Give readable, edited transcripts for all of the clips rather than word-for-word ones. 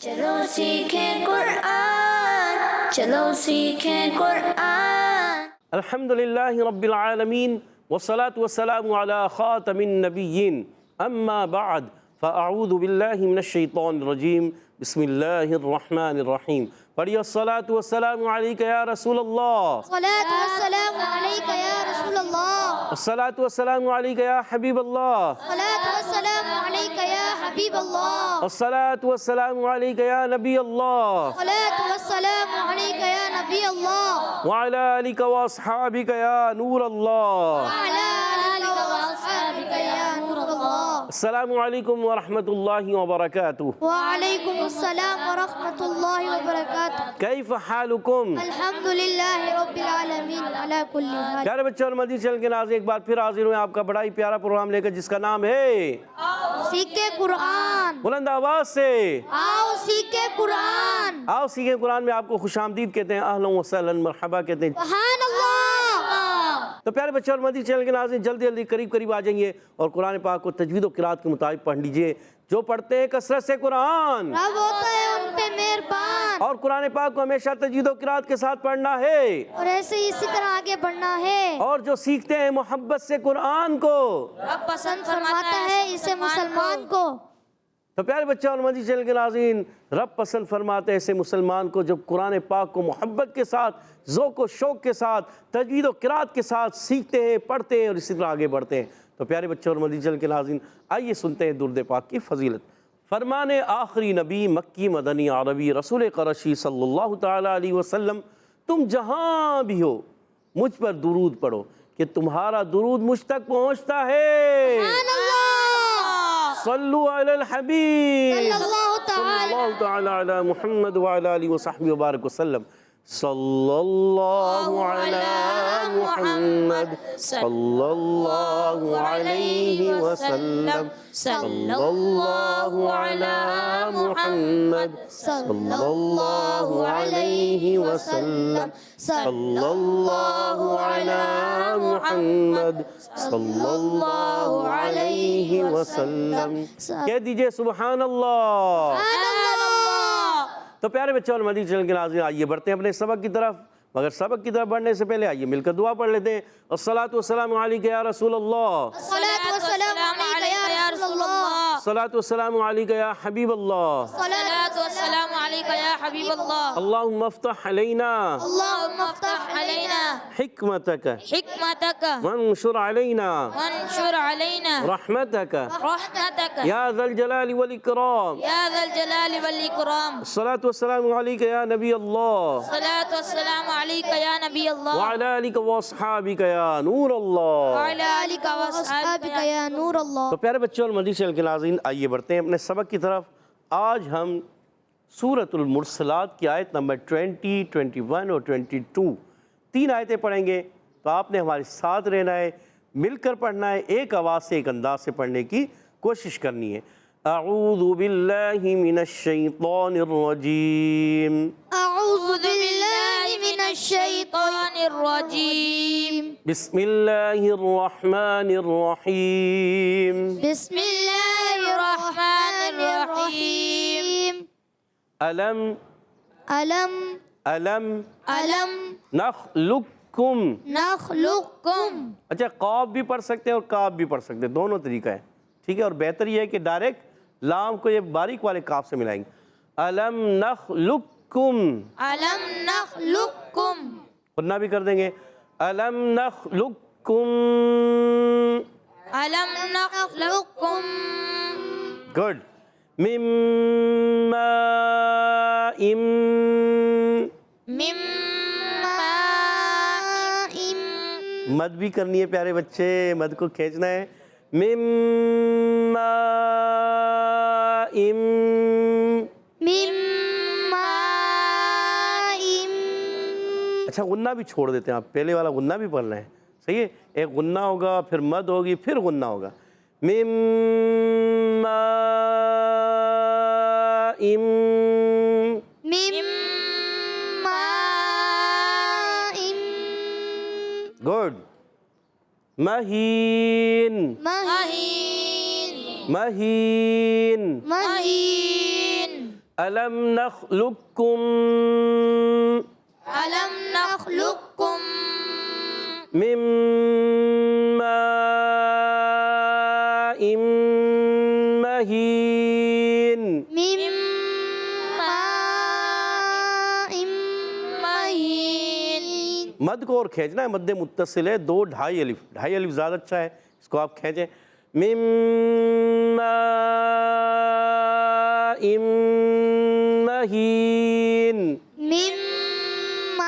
چلو سیکھیں قرآن، چلو سیکھیں قرآن۔ الحمدللہ رب العالمین والصلاة والسلام علی خاتم النبیین، اما بعد فاعوذ باللہ من الشیطان الرجیم، بسم اللہ الرحمن الرحیم۔ پڑھیے الصلاة والسلام علیک یا رسول اللہ، الصلاة والسلام علیک یا رسول اللہ، الصلاة والسلام علیک یا حبیب اللہ، الصلاة والسلام علیک یا حبیب اللہ، الصلاة والسلام علیک یا نبی اللہ، الصلاة والسلام علیک یا نبی اللہ، وعلی آلک واصحابک یا نور اللہ۔ وعلی آلک واصحابک یا نور اللہ۔ السلام علیکم ورحمۃ اللہ وبرکاتہ۔ وعلیکم السلام ورحمۃ اللہ وبرکاتہ۔ کیف حالکم؟ الحمدللہ رب العالمین علی کل حال۔ پیارے بچوں اور مدنی چینل کے ناظرین، ایک بار پھر حاضر ہوئے آپ کا بڑا ہی پیارا پروگرام لے کر، جس کا نام ہے سیکھیں قرآن، بلند آواز سے آؤ سیکھیں قرآن۔ آؤ سیکھیں قرآن میں آپ کو خوش آمدید کہتے ہیں، اہلا و سہلا مرحبا کہتے ہیں۔ سبحان اللہ۔ تو پیارے بچوں اور مدنی چینل کے ناظرین، جلدی جلدی قریب آ جائیے اور قرآن پاک کو تجوید و قرات کے مطابق پڑھ لیجئے۔ جو پڑھتے ہیں کثرت سے قرآن، رب ہوتا ہے ان پہ مہربان، اور قرآن پاک کو ہمیشہ تجوید و قرات کے ساتھ پڑھنا ہے، اور ایسے ہی اسی طرح آگے بڑھنا ہے۔ اور جو سیکھتے ہیں محبت سے قرآن کو، رب پسند فرماتا ہے اسے مسلمان کو۔ تو پیارے بچوں اور مدنی چینل کے ناظرین، رب پسند فرماتے ہیں ایسے مسلمان کو جب قرآن پاک کو محبت کے ساتھ، ذوق و شوق کے ساتھ، تجوید و قرات کے ساتھ سیکھتے ہیں، پڑھتے ہیں اور اسی طرح آگے بڑھتے ہیں۔ تو پیارے بچوں اور مدنی چینل کے ناظرین، آئیے سنتے ہیں درود پاک کی فضیلت۔ فرمان آخری نبی مکی مدنی عربی رسول قرشی صلی اللہ تعالی علیہ وسلم، تم جہاں بھی ہو مجھ پر درود پڑھو کہ تمہارا درود مجھ تک پہنچتا ہے۔ سبحان اللہ۔ صلو علی الحبیب صلی اللہ صلی اللہ تعالی علی محمد وعلی آلہ وصحبہ وبارک وسلم۔ صلی اللہ علی محمد صلی اللہ علیہ وسلم، صلی اللہ علی محمد صلی اللہ علیہ وسلم، صلی اللہ علی محمد صلی اللہ علیہ وسلم۔ کہہ دیجئے سبحان اللہ۔ تو پیارے بچوں اور مدنی چینل کے ناظرین، آئیے بڑھتے ہیں اپنے سبق کی طرف، مگر سبق کی طرف بڑھنے سے پہلے آئیے مل کر دعا پڑھ لیتے ہیں۔ الصلاۃ والسلام علیک یا رسول اللہ، الصلاۃ والسلام علیک یا رسول اللہ، الصلاۃ والسلام علیک یا حبیب اللہ، الصلاۃ والسلام علیک یا حبیب اللہ۔ اللہم افتح علینا اللہم افتح علینا حکمتک حکمتک وانشر علینا وانشر علینا رحمتک رحمتک یا ذا الجلال والاکرام۔ یا ذا الجلال والاکرام۔ الصلاۃ والسلام علیک یا نبی اللہ الصلاۃ والسلام علیک یا نبی اللہ، وعلی آلک واصحابک یا نور اللہ۔ وعلی آلک واصحابک یا نور اللہ۔ تو پیارے بچوں اور مدنی چینل کے ناظرین، آئیے بڑھتے ہیں اپنے سبق کی طرف۔ آج ہم سورۃ المرسلات کی آیت نمبر 20، 21 اور 22 تین آیتیں پڑھیں گے۔ تو آپ نے ہمارے ساتھ رہنا ہے، مل کر پڑھنا ہے، ایک آواز سے ایک انداز سے پڑھنے کی کوشش کرنی ہے۔ اعوذ باللہ من الشیطان الرجیم، اعوذ باللہ من الشیطان الرجیم، بسم اللہ الرحمن الرحیم، بسم اللہ الرحمن الرحیم۔ علم علم علم علم نخلقکم۔ نخلقکم۔ اچھا، قاف بھی پڑھ سکتے ہیں اور کاف بھی پڑھ سکتے ہیں، دونوں طریقہ ہے، ٹھیک ہے۔ اور بہتر یہ ہے کہ ڈائریکٹ لام کو یہ باریک والے کاف سے ملائیں گے۔ علم نخلقکم، علم نخلقکم، ورنہ بھی کر دیں گے علم نخلقکم۔ علم نخلقکم، گڈ۔ من ماء، من ماء، مد بھی کرنی ہے پیارے بچے، مد کو کھینچنا ہے۔ من ماء، من ماء۔ اچھا غنہ بھی چھوڑ دیتے ہیں آپ، پہلے والا غنہ بھی پڑھنا ہے، صحیح ہے۔ ایک غنہ ہوگا، پھر مد ہوگی، پھر غنہ ہوگا۔ من ماء، من ماء، گڈ۔ مہین، مہین، مہین، مہین، الم نخلقکم ألم نخلقكم من ماء مهین. من ماء مهين. مد کو اور کھینچنا ہے، مد متصل ہے، 2 ڈھائی الف، ڈھائی الف زیادہ اچھا ہے، اس کو آپ کھینچیں. من ماء مهین. من ماء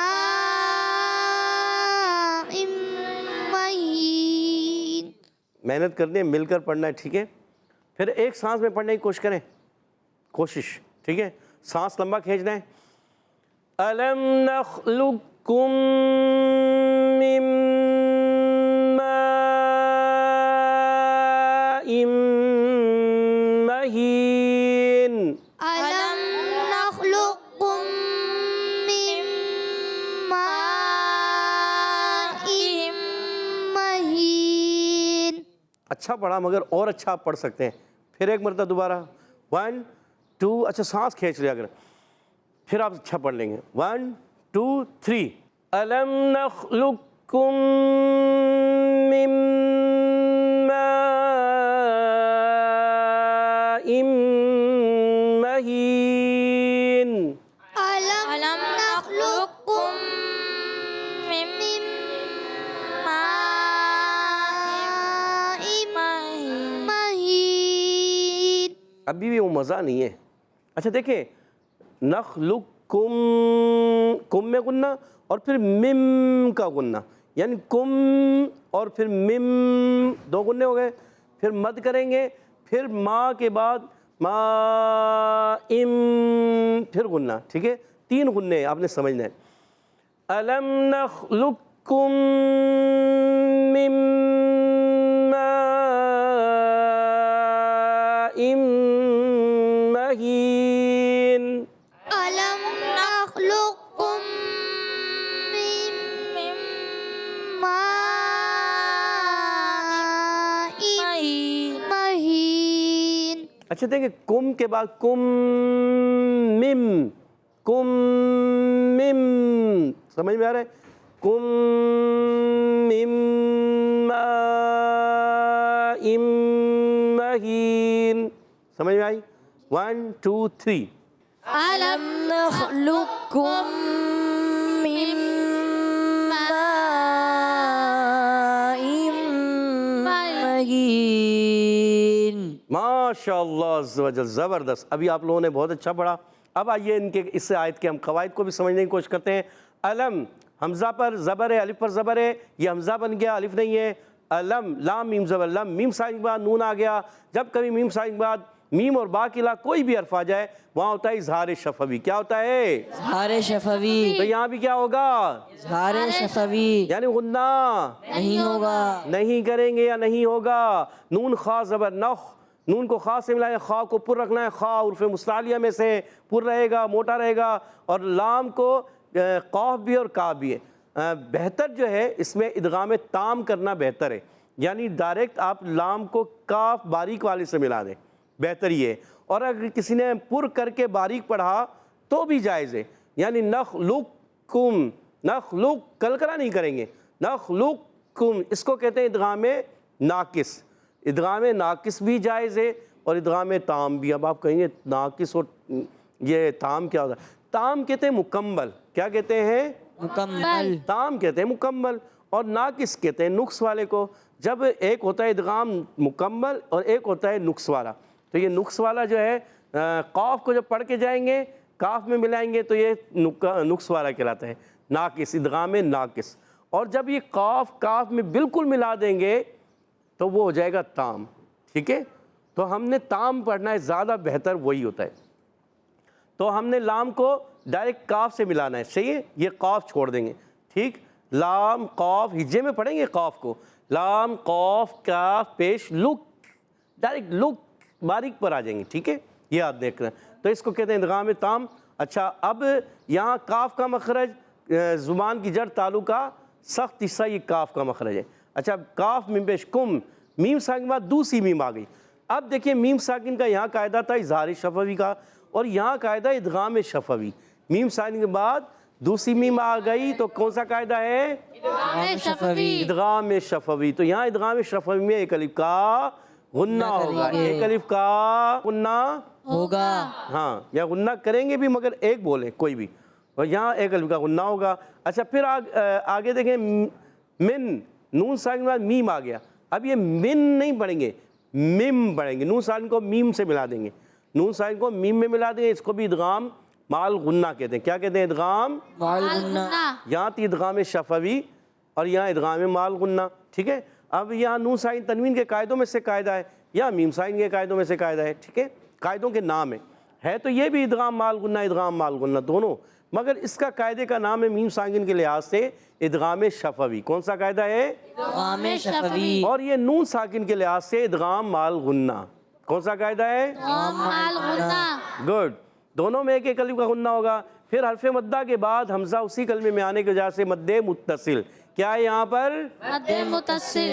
مهين. محنت کرنی ہے، مل کر پڑھنا ہے، ٹھیک ہے. پھر ایک سانس میں پڑھنے کی کوشش کریں، کوشش، ٹھیک ہے. سانس لمبا کھینچنا ہے. الم نخلقکم من ماء مهین. ألم نخلقكم من ماء مهين. اچھا پڑھا مگر اور اچھا آپ پڑھ سکتے ہیں. پھر ایک مرتبہ دوبارہ 1 2. اچھا سانس کھینچ لیا اگر، پھر آپ اچھا پڑھ لیں گے. 1 2 3. الم نخلقکم من ماء مهین. ألم نخلقكم من ماء مهين. ابھی بھی وہ مزہ نہیں ہے. اچھا دیکھیں، نخلقکم، کم میں غنہ اور پھر مم کا غنہ، یعنی کم اور پھر مم، 2 غنّے ہو گئے. پھر مد کریں گے، پھر ما کے بعد ما ام، پھر غنہ، ٹھیک ہے. 3 غنّے آپ نے سمجھنا ہے. الم نخلقکم من ماء مهین. ألم نخلقكم من ماء مهين. اچھا دیکھیں، کم کے بعد کم مم، کم مم، سمجھ میں آ رہا ہے؟ کم مم ماء مهین. سمجھ میں آئی؟ 1 2 3. ألم نخلقكم من ماء مهين. ماشاء اللہ عز و جل، زبردست. ابھی آپ لوگوں نے بہت اچھا پڑھا. اب آئیے ان کے اس آیت کے ہم قواعد کو بھی سمجھنے کی کوشش کرتے ہیں. علم حمزہ پر زبر ہے، الف پر زبر ہے، یہ حمزہ بن گیا، الف نہیں ہے. علم، لام میم زبر لم، میم ساکن کے بعد نون آ گیا. جب کبھی میم ساکن کے بعد میم اور با کے علاوہ کوئی بھی حرف آ جائے وہاں ہوتا ہے اظہار شفوی. کیا ہوتا ہے؟ اظہار شفوی. تو یہاں بھی کیا ہوگا؟ اظہار شفوی یعنی غنہ نہیں ہوگا. نہیں کریں گے یا نہیں ہوگا. نون خا زبر نخ، نون کو خا سے ملائیں، خا کو پر رکھنا ہے. خا عرف مستعلیہ میں سے پر رہے گا، موٹا رہے گا. اور لام کو قاف بھی اور کاف بھی ہے. بہتر جو ہے اس میں ادغام تام کرنا بہتر ہے، یعنی ڈائریکٹ آپ لام کو کاف باریک والے سے ملا دیں، بہتر یہ ہے. اور اگر کسی نے پر کر کے باریک پڑھا تو بھی جائز ہے. یعنی نخلقکم، نخلق کلکلا نہیں کریں گے، نخلقکم، اس کو کہتے ہیں ادغام ناقص. ادغام ناقص بھی جائز ہے اور ادغام تام بھی. اب آپ کہیں گے ناقص اور یہ تام کیا ہوتا ہے؟ تام کہتے ہیں مکمل. کیا کہتے ہیں؟ مکمل. تام کہتے ہیں مکمل اور ناقص کہتے ہیں نقص والے کو. جب ایک ہوتا ہے ادغام مکمل اور ایک ہوتا ہے نقص والا، تو یہ نقص والا جو ہے قاف کو جب پڑھ کے جائیں گے کاف میں ملائیں گے تو یہ نقص والا کہلاتا ہے، ناقص، ادغام ناقص. اور جب یہ قاف کاف میں بالکل ملا دیں گے تو وہ ہو جائے گا تام. ٹھیک ہے، تو ہم نے تام پڑھنا ہے، زیادہ بہتر وہی ہوتا ہے. تو ہم نے لام کو ڈائریکٹ کاف سے ملانا ہے، صحیح ہے. یہ قاف چھوڑ دیں گے، ٹھیک. لام قاف ہجے میں پڑھیں گے قاف کو، لام قاف کاف پیش لک، ڈائریکٹ لک باریک پر آ جائیں گے. ٹھیک ہے، یہ آپ دیکھ رہے ہیں. تو اس کو کہتے ہیں ادغام تام. اچھا، اب یہاں کاف کا مخرج زبان کی جڑ تعلق کا سخت حصہ یہ کاف کا مخرج ہے. اچھا، کاف میم پیش کم، میم ساکن کے بعد دوسری میم آ گئی. اب دیکھیں میم ساکن کا یہاں قاعدہ تھا اظہار شفوی کا اور یہاں قاعدہ ادغام شفوی، میم ساکن کے بعد دوسری میم آ گئی تو کون سا قاعدہ ہے؟ ادغام شفوی، ادغام شفوی۔ تو یہاں ادغام شفوی میں ایک الف کا غنہ ہوگا، کریں گے۔ ایک الف کا غنہ ہوگا، ہاں، یا غنہ کریں گے بھی مگر ایک بولیں کوئی بھی، اور یہاں ایک الف کا غنہ ہوگا۔ اچھا پھر آگے دیکھیں، من، نون ساکن کے بعد میم آ گیا، اب یہ من نہیں پڑھیں گے، میم پڑھیں گے، نون ساکن کو میم سے ملا دیں گے، نون ساکن کو میم میں ملا دیں گے، اس کو بھی ادغام مال غنہ کہتے ہیں۔ کیا کہتے ہیں؟ ادغام مال غنہ، یہاں تھی ادغام شفوی اور یہاں ادغام مال غنہ، ٹھیک ہے۔ اب یہاں نون ساکن تنوین کے قاعدوں میں سے قاعدہ ہے، یا میم ساکن کے قاعدوں میں سے قاعدہ ہے، ٹھیک ہے، قاعدوں کے نام ہے تو یہ بھی ادغام مال غنہ، ادغام مال غنہ دونوں، مگر اس کا قاعدے کا نام ہے میم ساکن کے لحاظ سے ادغام شفوی۔ کون سا قاعدہ ہے؟ ادغام شفوی، اور یہ نون ساکن کے لحاظ سے ادغام مال غنہ۔ کون سا قاعدہ ہے؟ مال غنہ، گڈ، دونوں میں ایک ایک الف کا غنہ ہوگا۔ پھر حرف مدہ کے بعد حمزہ اسی کلمے میں آنے کی وجہ سے مد متصل، کیا ہے یہاں پر؟ مد متصل،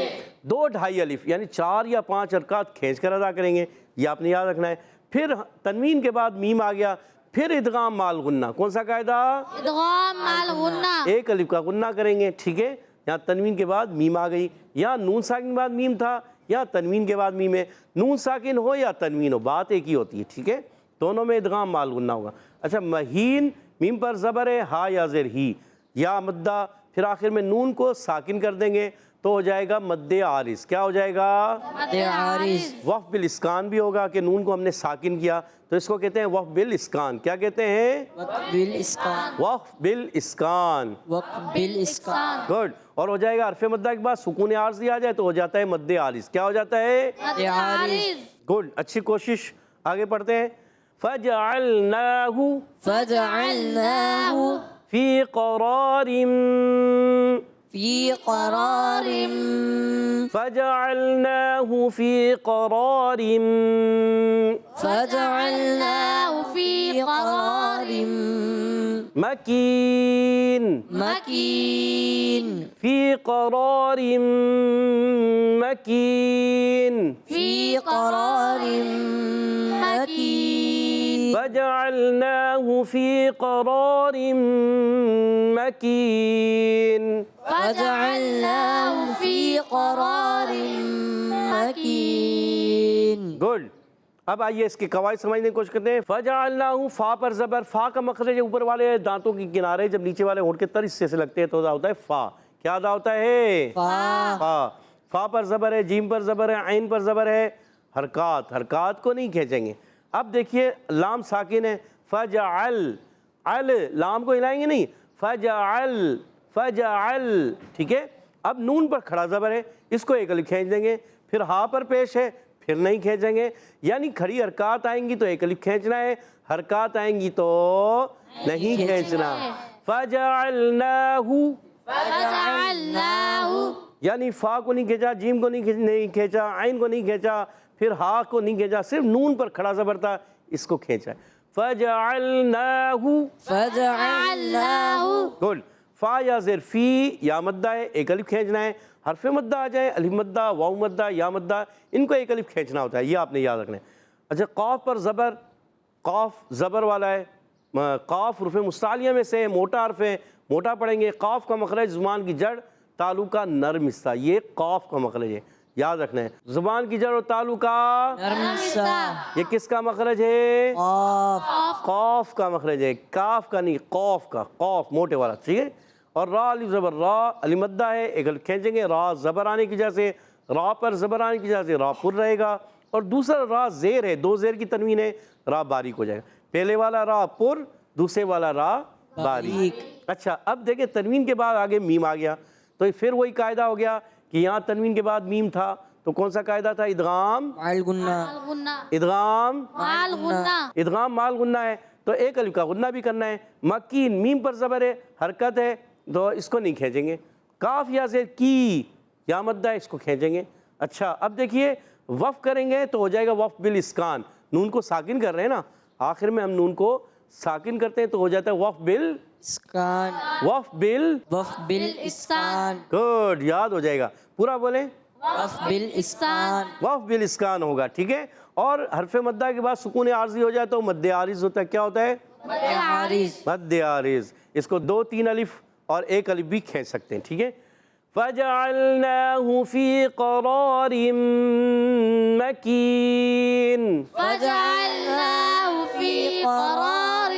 2 ڈھائی الف، یعنی 4 یا 5 حرکات کھینچ کر ادا کریں گے، یہ آپ نے یاد رکھنا ہے۔ پھر تنوین کے بعد میم آ گیا، پھر ادغام مال غنہ۔ کون سا قاعدہ؟ ادغام مال غنہ، ایک الف کا غنہ کریں گے، ٹھیک ہے، یہاں تنوین کے بعد میم آ گئی، یہاں نون ساکن کے بعد میم تھا، یہاں تنوین کے بعد میم ہے، نون ساکن ہو یا تنوین ہو بات ایک ہی ہوتی ہے، ٹھیک ہے، دونوں میں ادغام مال غنہ ہوگا۔ اچھا مہین، میم پر زبر ہے، ہا یا زیر ہی، یا مدہ، پھر آخر میں نون کو ساکن کر دیں گے تو ہو جائے گا مد عارض۔ کیا ہو جائے گا؟ مد عارض، وقف بالاسکان بھی ہوگا کہ نون کو ہم نے ساکن کیا تو اس کو کہتے ہیں وقف بالاسکان۔ کیا کہتے ہیں؟ وقف بالاسکان، وقف بالاسکان، وقف بالاسکان، گڈ۔ اور ہو جائے گا حرف مدہ کے بعد سکون عارضی آ جائے تو ہو جاتا ہے مد عارض۔ کیا ہو جاتا ہے؟ مد عارض، گڈ، اچھی کوشش، آگے پڑھتے ہیں۔ فَجَعَلْنَاهُ فجعلناه فِي قَرَارٍ في قرار فَجَعَلْنَاهُ فِي قَرَارٍ فجعلناه في قرار مَكِينٍ مكين فِي قَرَارٍ مَكِينٍ في قرار مكين فَجَعَلْنَاهُ فِي قَرَارٍ مَكِينٍ فجعلناه في قرار مكين گڈ۔ اب آئیے اس کی قواعد سمجھنے کی کوشش کرتے ہیں۔ فَجَعَلْنَاهُ، فا پر زبر، فا کا مخرج اوپر والے دانتوں کے کنارے جب نیچے والے ہونٹ کے تر حصے سے لگتے ہیں تو ادا ہوتا ہے فا۔ کیا ادا ہوتا ہے؟ فا فا۔ فا پر زبر ہے، جیم پر زبر ہے، عین پر زبر ہے، حرکات کو نہیں کھینچیں گے۔ اب دیکھیے لام ساکن ہے، فجعل، ال لام کو ہلائیں گے نہیں، فجعل، فجعل، ٹھیک ہے۔ اب نون پر کھڑا زبر ہے، اس کو ایک الف کھینچ دیں گے، پھر ہا پر پیش ہے، پھر نہیں کھینچیں گے، یعنی کھڑی حرکات آئیں گی تو ایک الف کھینچنا ہے، حرکات آئیں گی تو نہیں کھینچنا۔ فجعلناہ، فجعلناه، یعنی فا کو نہیں کھینچا، جیم کو نہیں کھینچا، عین کو نہیں کھینچا، پھر ہا کو نہیں کھینچا، صرف نون پر کھڑا زبر تھا، اس کو کھینچا ہے۔ فجعلناہ، فجعلناه گڈ۔ فا یا زیر فی، یا مدہ ہے، ایک الف کھینچنا ہے، حرف مدہ آ جائے، الف مدہ، واو مدہ، یا مدہ، ان کو ایک الف کھینچنا ہوتا ہے، یہ آپ نے یاد رکھنا ہے۔ اچھا قاف پر زبر، قاف زبر والا ہے، قاف حروف مستعلیہ میں سے موٹا حرف ہے، موٹا پڑھیں گے۔ قاف کا مخرج زبان کی جڑ تالو کا نرم حصہ، یہ قاف کا مخرج ہے، یاد رکھنا ہے۔ زبان کی جڑ اور تالو کا نرم حصہ یہ کس کا مخرج ہے؟ قاف قاف کا مخرج ہے، کاف کا نہیں، قاف کا، قاف موٹے والا، ٹھیک ہے۔ اور را الف زبر را، الف مدہ ہے، ایک الف کھینچیں گے، را زبر آنے کی وجہ سے، را پر زبر آنے کی وجہ سے را پر رہے گا، اور دوسرا را زیر ہے، 2 زیر کی تنوین ہے، را باریک ہو جائے گا۔ پہلے والا را پر، دوسرے والا را باریک۔ اچھا اب دیکھیں تنوین کے بعد آگے میم آ گیا تو پھر وہی قاعدہ ہو گیا کہ یہاں تنوین کے بعد میم تھا تو کون سا قاعدہ تھا؟ ادغام، مال غنہ مال غنہ، ادغام، مال غنہ، ادغام مال غنہ ہے تو ایک الف کا غنہ بھی کرنا ہے۔ مکین، میم پر زبر ہے، حرکت ہے تو اس کو نہیں کھینچیں گے۔ کاف یا زیر کی، یا مدہ ہے، اس کو کھینچیں گے۔ اچھا اب دیکھیے وقف کریں گے تو ہو جائے گا وقف بالاسکان، نون کو ساکن کر رہے ہیں نا، آخر میں ہم نون کو ساکن کرتے ہیں تو ہو جاتا ہے وقف اسکان وقف بال، وقف بالاسکان گڈ، یاد ہو جائے گا، پورا بولیں۔ وف بالاسکان وف بالاسکان ہوگا، ٹھیک ہے. اور حرف مدہ کے بعد سکون عارضی ہو جائے تو مد عارض ہوتا ہے. کیا ہوتا ہے؟ عارض مد عارض. اس کو 2 3 الف اور 1 الف بھی کھینچ سکتے ہیں، ٹھیک ہے. فَجَعَلْنَاهُ فِي قَرَارٍ مَّكِينٍ. فجعلناه في قرار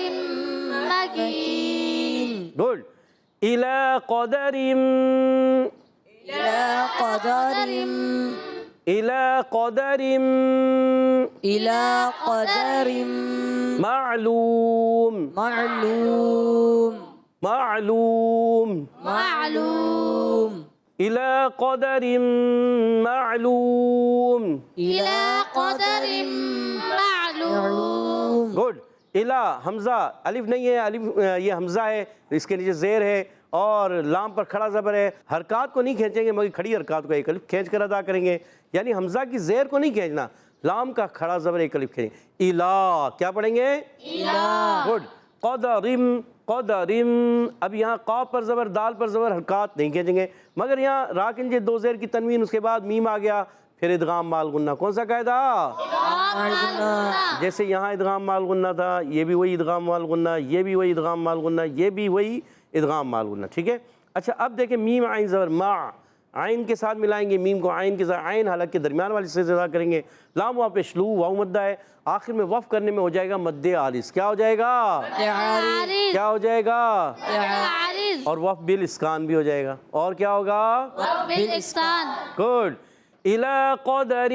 مكين گڈ. إِلَى قَدَرٍ إلى قدر إِلَى قَدَرٍ إلى قدر معلوم معلوم معلوم معلوم إلى قدر معلوم. إلى قدر معلوم گڈ. الا حمزہ الف نہیں ہے، الف یہ حمزہ ہے، اس کے نیچے زیر ہے اور لام پر کھڑا زبر ہے. حرکات کو نہیں کھینچیں گے مگر کھڑی حرکات کو 1 الف کھینچ کر ادا کریں گے. یعنی حمزہ کی زیر کو نہیں کھینچنا، لام کا کھڑا زبر 1 الف کھینچیں گے. الا کیا پڑھیں گے؟ گڈ. قدرم قدرم. اب یہاں قاف پر زبر، دال پر زبر، حرکات نہیں کھینچیں گے مگر یہاں را کے نیچے 2 زیر کی تنوین، اس کے بعد میم آ گیا، پھر ادغام مال غنہ. کون سا قاعدہ؟ جیسے یہاں ادغام مال غنہ تھا، یہ بھی وہی ادغام مال غنہ، یہ بھی وہی ادغام مال غنہ، یہ بھی وہی ادغام مال غنہ، ٹھیک ہے. اچھا اب دیکھیں میم عین زبر ما، عین کے ساتھ ملائیں گے، میم کو عین کے ساتھ، عین حلق کے درمیان والی سے ادا کریں گے. لام وہاں پہ شلو واو مدہ ہے، آخر میں وف کرنے میں ہو جائے گا مد عارض. کیا ہو جائے گا؟ عارض کیا ہو جائے گا؟ عارض اور وف بالاسکان بھی ہو جائے گا. اور کیا ہوگا؟ بالإسكان گڈ. إلى قدر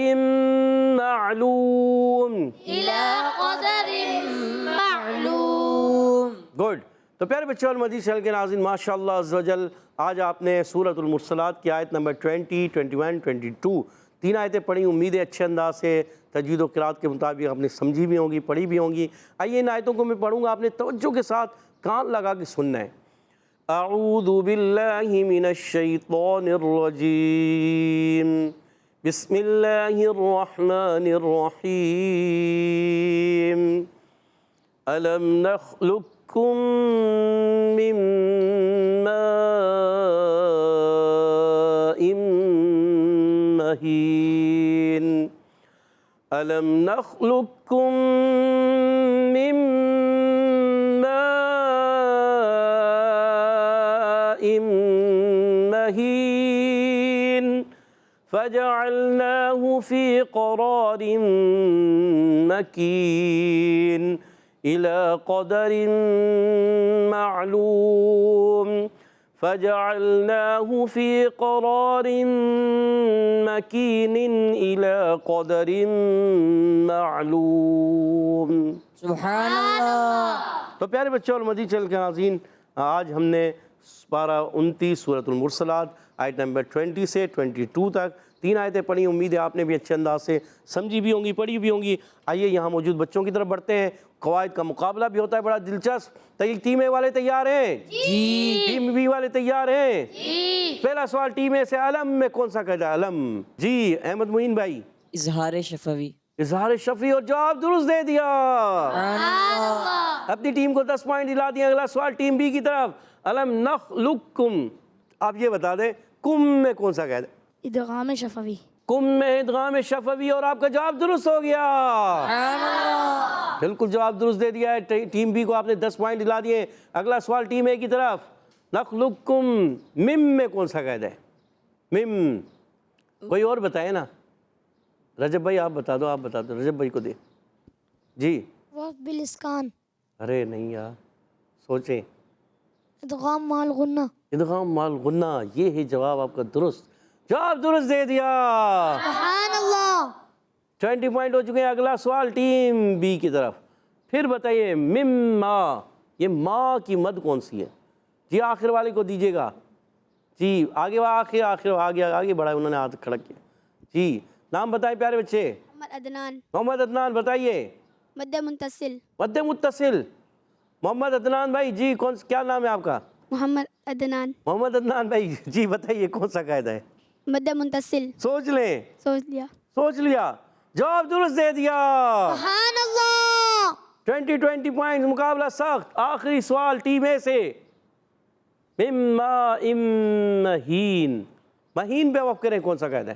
معلوم. إلى قدر معلوم گڈ. تو پیارے بچوں اور مدی چل کے ناظرین، ماشاء اللہ عز و جل آج آپ نے سورۃ المرسلات کی آیت نمبر 20 21 22 3 آیتیں پڑھی. امید ہے اچھے انداز سے تجوید و قرات کے مطابق آپ نے سمجھی بھی ہوں گی، پڑھی بھی ہوں گی. آئیے ان آیتوں کو میں پڑھوں گا، آپ نے توجہ کے ساتھ کان لگا کے سننا ہے. اعوذ باللہ من الشیطان الرجیم، بسم اللہ الرحمن الرحیم. ألم نخلقكم من ماء مهين ألم نخلقكم من ماء مهين فجعلناه في قرار مكين إلى قدر معلوم فجعلناه في قرار مكين إلى قدر معلوم. سبحان اللہ. تو پیارے بچوں اور مدی چل کے ناظرین، آج ہم نے پارہ 29 سورۃ المرسلات آیت نمبر 20 سے 22 تک 3 آیتیں پڑھی. امید ہے آپ نے بھی اچھے انداز سے سمجھی بھی ہوں گی، پڑھی بھی ہوں گی. آئیے یہاں موجود بچوں کی طرف بڑھتے ہیں. قواعد کا مقابلہ بھی ہوتا ہے بڑا دلچسپ. ٹیم اے والے تیار ہیں؟ جی. ٹیم بی والے تیار ہیں؟ پہلا سوال ٹیم اے سے، علم میں کون سا قاعدہ ہے؟ علم. جی احمد معین بھائی. اظہار شفوی. اظہار شفیع، اور جواب درست دے دیا. سبحان اللہ. اپنی ٹیم کو 10 پوائنٹ دلا دیا. اگلا سوال ٹیم بی کی طرف. علم نخلقکم، آپ یہ بتا دیں کم میں کون سا قاعدہ؟ ادغام شفوی. کم میں ادغام شفوی، اور آپ کا جواب درست ہو گیا. سبحان اللہ. بالکل جواب درست دے دیا ہے. ٹیم بی کو آپ نے 10 پوائنٹ دلا دیے. اگلا سوال ٹیم اے کی طرف. نخلقکم مم میں کون سا قاعدہ ہے؟ مم. کوئی اور بتائے نا. رجب بھائی آپ بتا دو، آپ بتا دو، رجب بھائی کو دے. جی. وف بالاسکان. ارے نہیں یار، سوچیں. ادغام مال غنہ. ادغام مال غنہ، یہ ہے جواب آپ کا درست. جواب درست دے دیا. سبحان اللہ. 20 پوائنٹ ہو چکے ہیں. اگلا سوال ٹیم بی کی طرف. پھر بتائیے مما، یہ ماں کی مد کون سی ہے؟ جی آخر والے کو دیجیے گا. جی آگے آگے بڑھا، انہوں نے ہاتھ کھڑا کیا. جی نام بتائیں پیارے بچے. محمد عدنان. محمد عدنان بتائیے. مد متصل. مد متصل. محمد عدنان بھائی جی کیا نام ہے آپ کا؟ محمد عدنان. محمد عدنان بھائی جی بتائیے کون سا قاعدہ ہے؟ مد متصل. سوچ لیں. سوچ لیا. سوچ لیا. جواب درست دے دیا. سبحان اللہ. 20 پوائنٹ. مقابلہ سخت. آخری سوال ٹیم اے سے. مما مہین، مہین پہ وقف کریں کون سا قاعدہ ہے؟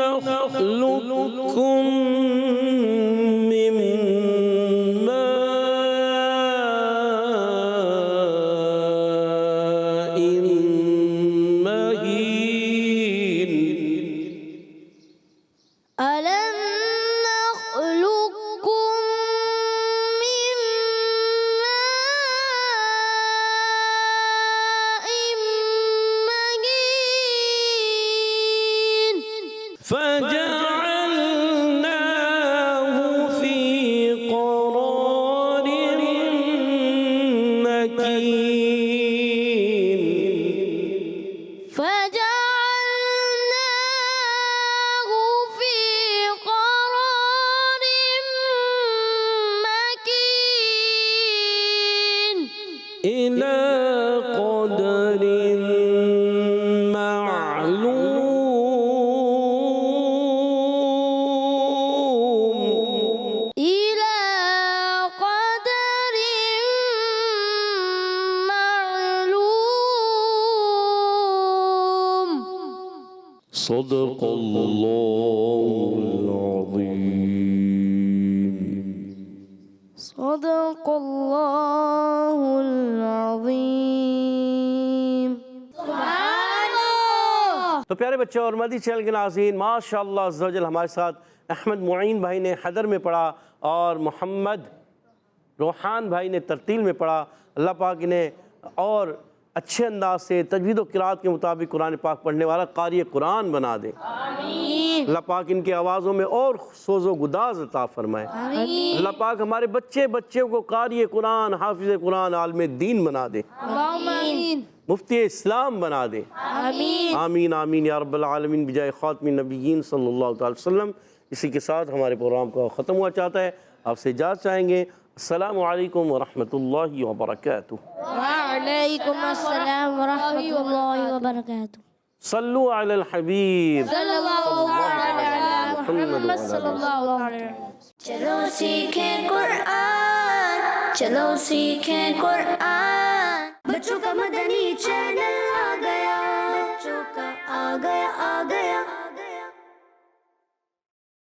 نخلقكم من ماء مهين ألم نخلقكم من ماء مهين فجعلناه في قرار مكين فجعلناه في قرار مكين إلى قدر معلوم إلى قدر معلوم صدق الله العظيم صدق الله العظيم سبحان الله تو پیارے بچوں اور مدی چینل کے ناظرین، ماشاءاللہ عز و جل ہمارے ساتھ احمد معین بھائی نے حدر میں پڑھا اور محمد روحان بھائی نے ترتیل میں پڑھا۔ اللہ پاک انہیں اور اچھے انداز سے تجوید و قرات کے مطابق قرآن پاک پڑھنے والا قاری قرآن بنا دے۔ اللہ پاک ان کی آوازوں میں اور سوز و گداز عطا فرمائے۔ اللہ پاک ہمارے بچوں کو قاری قرآن، حافظ قرآن، عالم دین بنا دے، آمین مفتی اسلام بنا دے۔ آمین آمین آمین یا رب العالمین بجائے خاتم النبیین صلی اللہ تعالی وسلم۔ اسی کے ساتھ ہمارے پروگرام کا ختم ہوا چاہتا ہے، آپ سے اجازت چاہیں گے۔ السلام علیکم ورحمۃ اللہ وبرکاتہ۔ وعلیکم السلام ورحمۃ اللہ وبرکاتہ۔ صلو علی الحبیب صلی اللہ علیہ محمد صلی اللہ علیہ وسلم۔ چلو سیکھیں قرآن، چلو سیکھیں قرآن، بچوں کا مدنی چینل آ گیا، بچوں کا آ گیا